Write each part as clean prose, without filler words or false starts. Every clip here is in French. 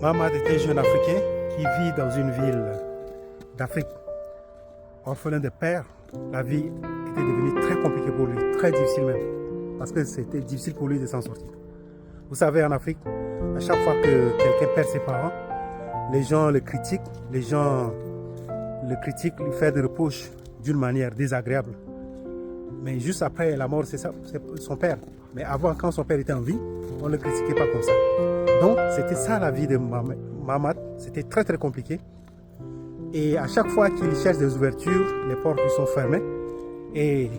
Mamad était un jeune Africain qui vit dans une ville d'Afrique. Orphelin de père, la vie était devenue très compliquée pour lui, très difficile même, parce que c'était difficile pour lui de s'en sortir. Vous savez, en Afrique, à chaque fois que quelqu'un perd ses parents, les gens le critiquent, lui font des reproches d'une manière désagréable. Mais juste après la mort, c'est son père. Mais avant, quand son père était en vie, on ne le critiquait pas comme ça. Donc, c'était ça la vie de Mamad. C'était très très compliqué. Et à chaque fois qu'il cherche des ouvertures, les portes lui sont fermées. Et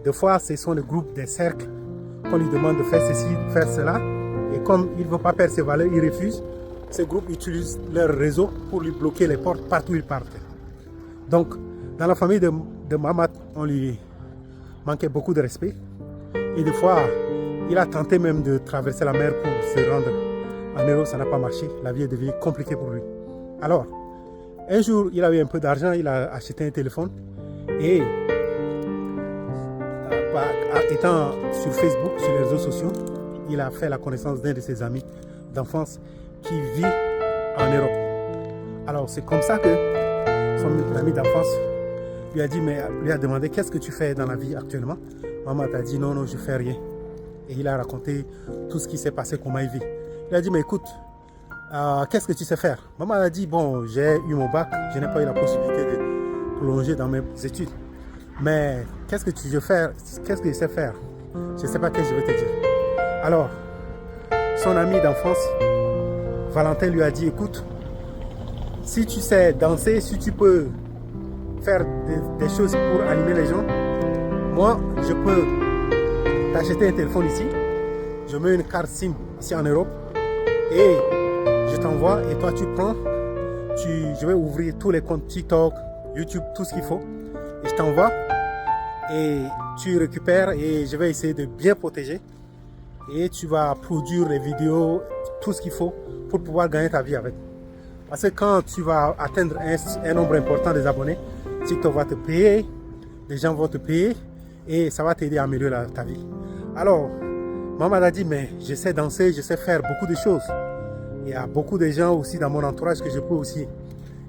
des fois, ce sont des groupes, des cercles qu'on lui demande de faire ceci, de faire cela. Et comme il ne veut pas perdre ses valeurs, il refuse. Ces groupes utilisent leur réseau pour lui bloquer les portes partout où il part. Donc, dans la famille de Mamad, on lui manquait beaucoup de respect. Et des fois, il a tenté même de traverser la mer pour se rendre en Europe. Ça n'a pas marché. La vie est devenue compliquée pour lui. Alors, un jour, il avait un peu d'argent. Il a acheté un téléphone. Et étant sur Facebook, sur les réseaux sociaux, il a fait la connaissance d'un de ses amis d'enfance qui vit en Europe. Alors, c'est comme ça que son ami d'enfance lui a demandé qu'est-ce que tu fais dans la vie actuellement. Maman t'a dit non, je fais rien. Et il a raconté tout ce qui s'est passé, comment il vit. Il a dit, mais écoute, qu'est-ce que tu sais faire? Maman a dit, bon, j'ai eu mon bac, je n'ai pas eu la possibilité de prolonger dans mes études. Mais qu'est-ce que tu veux faire? Qu'est-ce que je sais faire? Je ne sais pas ce que je vais te dire. Alors, son ami d'enfance, Valentin, lui a dit, écoute, si tu sais danser, si tu peux faire des choses pour animer les gens, moi, je peux t'acheter un téléphone ici, je mets une carte SIM ici en Europe et je t'envoie et toi tu prends, je vais ouvrir tous les comptes TikTok, YouTube, tout ce qu'il faut et je t'envoie et tu récupères et je vais essayer de bien protéger et tu vas produire les vidéos, tout ce qu'il faut pour pouvoir gagner ta vie avec. Parce que quand tu vas atteindre un nombre important des abonnés, TikTok va te payer, les gens vont te payer et ça va t'aider à améliorer ta vie. Alors, maman a dit, mais je sais danser, je sais faire beaucoup de choses. Il y a beaucoup de gens aussi dans mon entourage que je peux aussi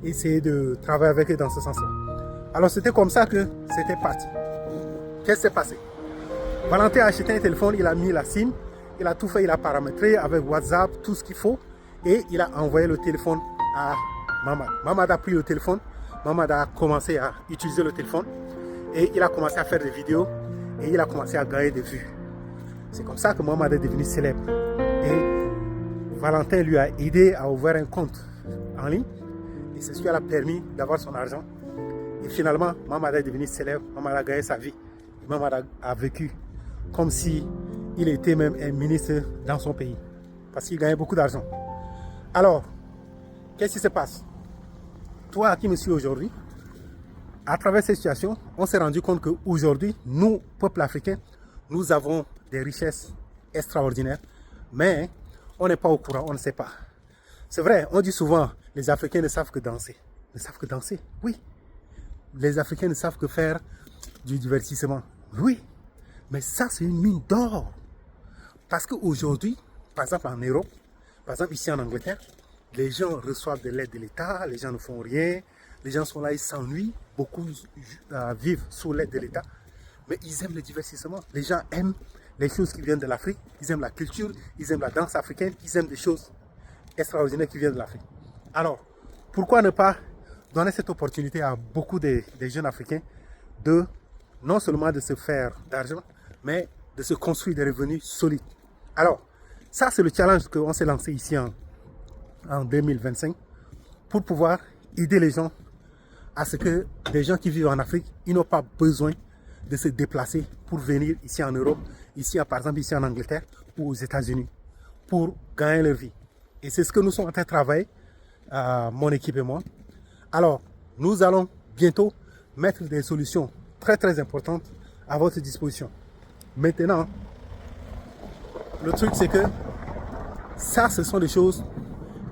essayer de travailler avec eux dans ce sens-là. Alors, c'était comme ça que c'était parti. Qu'est-ce qui s'est passé? Valentin a acheté un téléphone, il a mis la SIM, il a tout fait, il a paramétré avec WhatsApp, tout ce qu'il faut. Et il a envoyé le téléphone à Mamad. Mamad a pris le téléphone, Mamad a commencé à utiliser le téléphone. Et il a commencé à faire des vidéos et il a commencé à gagner des vues. C'est comme ça que Mamad est devenu célèbre. Et Valentin lui a aidé à ouvrir un compte en ligne. Et c'est ce qui lui a permis d'avoir son argent. Et finalement, Mamad est devenu célèbre. Mamad a gagné sa vie. Et Mamad a vécu comme si il était même un ministre dans son pays. Parce qu'il gagnait beaucoup d'argent. Alors, qu'est-ce qui se passe? Toi qui me suis aujourd'hui, à travers cette situation, on s'est rendu compte qu'aujourd'hui, nous, peuple africain, nous avons des richesses extraordinaires, mais on n'est pas au courant, on ne sait pas. C'est vrai, on dit souvent, les Africains ne savent que danser. Ne savent que danser? Oui. Les Africains ne savent que faire du divertissement? Oui. Mais ça, c'est une mine d'or. Parce qu'aujourd'hui, par exemple en Europe, par exemple ici en Angleterre, les gens reçoivent de l'aide de l'État, les gens ne font rien, les gens sont là, ils s'ennuient, beaucoup vivent sous l'aide de l'État, mais ils aiment le divertissement. Les gens aiment les choses qui viennent de l'Afrique, ils aiment la culture, ils aiment la danse africaine, ils aiment des choses extraordinaires qui viennent de l'Afrique. Alors, pourquoi ne pas donner cette opportunité à beaucoup des jeunes Africains de non seulement de se faire d'argent, mais de se construire des revenus solides. Alors, ça c'est le challenge qu'on s'est lancé ici en 2025 pour pouvoir aider les gens à ce que des gens qui vivent en Afrique, ils n'ont pas besoin de se déplacer pour venir ici en Europe, ici par exemple ici en Angleterre ou aux États-Unis pour gagner leur vie. Et c'est ce que nous sommes en train de travailler, mon équipe et moi. Alors, nous allons bientôt mettre des solutions très très importantes à votre disposition. Maintenant, le truc c'est que ça, ce sont des choses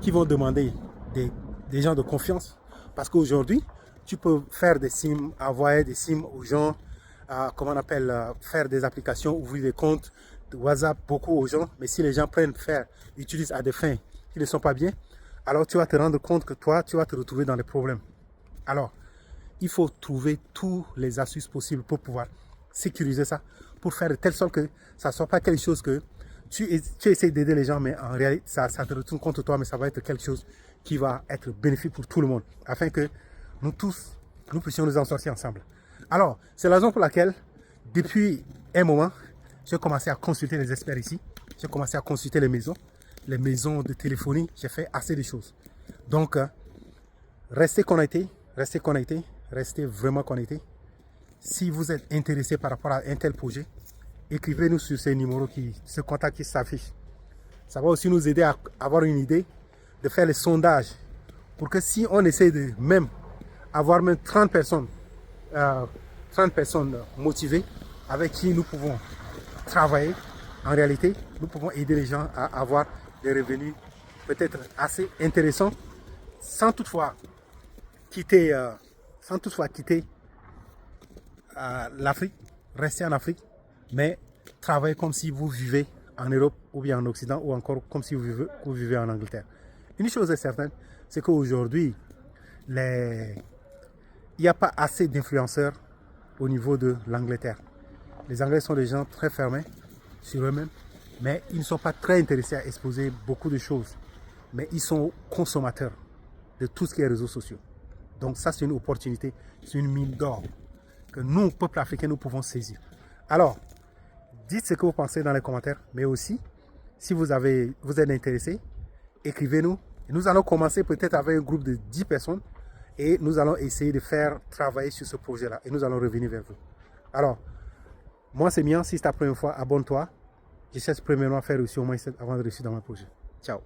qui vont demander des gens de confiance. Parce qu'aujourd'hui, tu peux faire des SIM, envoyer des SIM aux gens, comment on appelle, faire des applications, ouvrir des comptes de WhatsApp beaucoup aux gens. Mais si les gens utilisent à des fins qui ne sont pas bien, alors tu vas te rendre compte que toi, tu vas te retrouver dans les problèmes. Alors, il faut trouver toutes les astuces possibles pour pouvoir sécuriser ça, pour faire de telle sorte que ça ne soit pas quelque chose que tu essaies d'aider les gens, mais en réalité, ça te retourne contre toi, mais ça va être quelque chose qui va être bénéfique pour tout le monde, afin que nous tous, nous puissions nous en sortir ensemble. Alors, c'est la raison pour laquelle, depuis un moment, j'ai commencé à consulter les experts ici, j'ai commencé à consulter les maisons de téléphonie, j'ai fait assez de choses. Donc, restez connectés, restez vraiment connectés. Si vous êtes intéressé par rapport à un tel projet, écrivez-nous sur ces numéros ce contact qui s'affiche. Ça va aussi nous aider à avoir une idée, de faire les sondages, pour que si on essaie de même avoir même 30 personnes motivées avec qui nous pouvons travailler, en réalité, nous pouvons aider les gens à avoir des revenus peut-être assez intéressants sans toutefois quitter l'Afrique, rester en Afrique, mais travailler comme si vous vivez en Europe ou bien en Occident ou encore comme si vous vivez en Angleterre. Une chose est certaine, c'est qu'aujourd'hui, il n'y a pas assez d'influenceurs au niveau de l'Angleterre. Les Anglais sont des gens très fermés sur eux-mêmes, mais ils ne sont pas très intéressés à exposer beaucoup de choses. Mais ils sont consommateurs de tout ce qui est réseaux sociaux. Donc ça, c'est une opportunité, c'est une mine d'or que nous, peuple africain, nous pouvons saisir. Alors, dites ce que vous pensez dans les commentaires, mais aussi, si vous êtes intéressé, écrivez-nous. Nous allons commencer peut-être avec un groupe de 10 personnes et nous allons essayer de faire travailler sur ce projet-là et nous allons revenir vers vous. Alors, moi c'est Mian, si c'est ta première fois, abonne-toi. Je cherche premièrement à faire aussi au moins avant de réussir dans mon projet. Ciao.